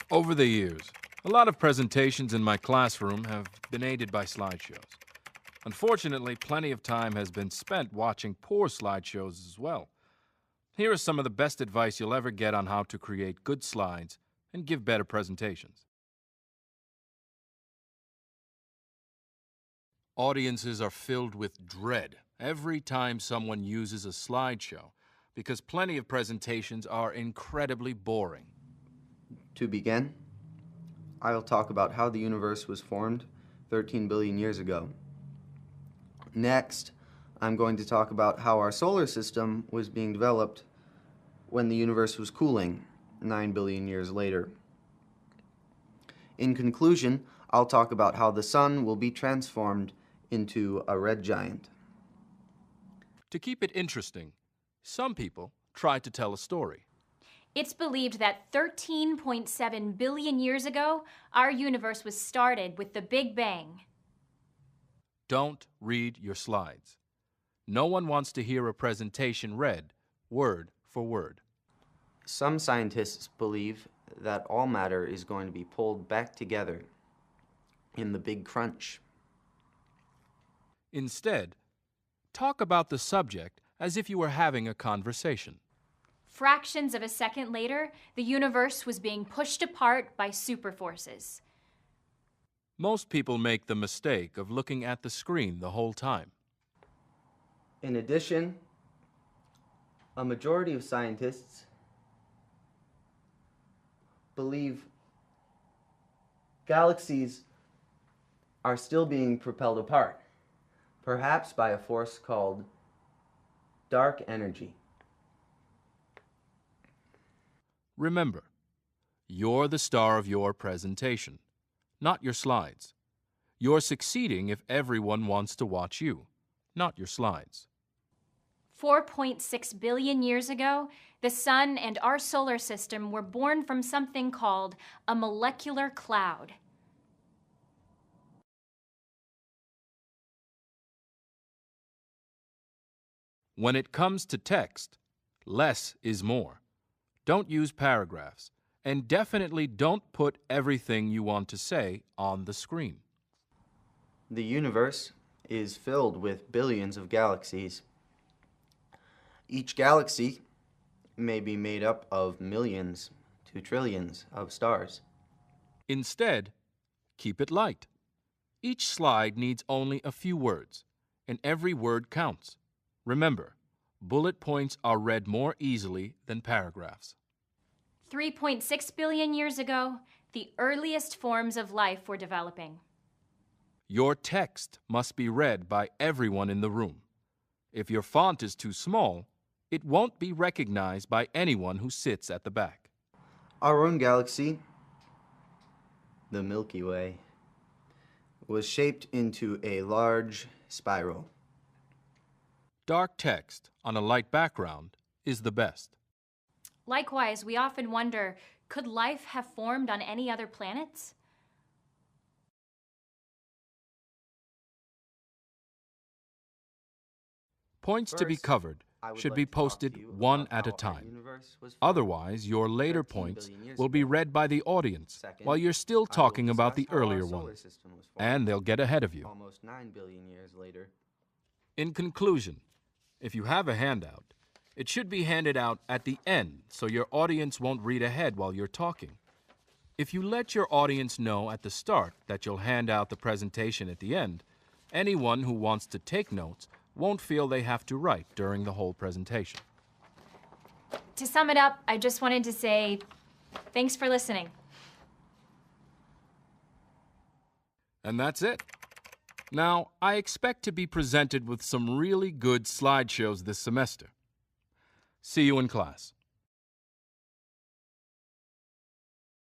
Over the years, a lot of presentations in my classroom have been aided by slideshows. Unfortunately, plenty of time has been spent watching poor slideshows as well. Here is some of the best advice you'll ever get on how to create good slides and give better presentations. Audiences are filled with dread every time someone uses a slideshow because plenty of presentations are incredibly boring. To begin, I'll talk about how the universe was formed 13 billion years ago. Next, I'm going to talk about how our solar system was being developed when the universe was cooling 9 billion years later. In conclusion, I'll talk about how the sun will be transformed into a red giant. To keep it interesting, some people try to tell a story. It's believed that 13.7 billion years ago, our universe was started with the Big Bang. Don't read your slides. No one wants to hear a presentation read word for word. Some scientists believe that all matter is going to be pulled back together in the Big Crunch. Instead, talk about the subject as if you were having a conversation. Fractions of a second later, the universe was being pushed apart by superforces. Most people make the mistake of looking at the screen the whole time. In addition, a majority of scientists believe galaxies are still being propelled apart, perhaps by a force called dark energy. Remember, you're the star of your presentation, not your slides. You're succeeding if everyone wants to watch you, not your slides. 4.6 billion years ago, the sun and our solar system were born from something called a molecular cloud. When it comes to text, less is more. Don't use paragraphs, and definitely don't put everything you want to say on the screen. The universe is filled with billions of galaxies. Each galaxy may be made up of millions to trillions of stars. Instead, keep it light. Each slide needs only a few words, and every word counts. Remember, bullet points are read more easily than paragraphs. 3.6 billion years ago, the earliest forms of life were developing. Your text must be read by everyone in the room. If your font is too small, it won't be recognized by anyone who sits at the back. Our own galaxy, the Milky Way, was shaped into a large spiral. Dark text on a light background is the best. Likewise, we often wonder, could life have formed on any other planets? Points to be covered should be posted one at a time. Otherwise, your later points will be read by the audience while you're still talking about the earlier ones, and they'll get ahead of you. Almost 9 billion years later. In conclusion, if you have a handout, it should be handed out at the end so your audience won't read ahead while you're talking. If you let your audience know at the start that you'll hand out the presentation at the end, anyone who wants to take notes won't feel they have to write during the whole presentation. To sum it up, I just wanted to say thanks for listening. And that's it. Now, I expect to be presented with some really good slideshows this semester. See you in class.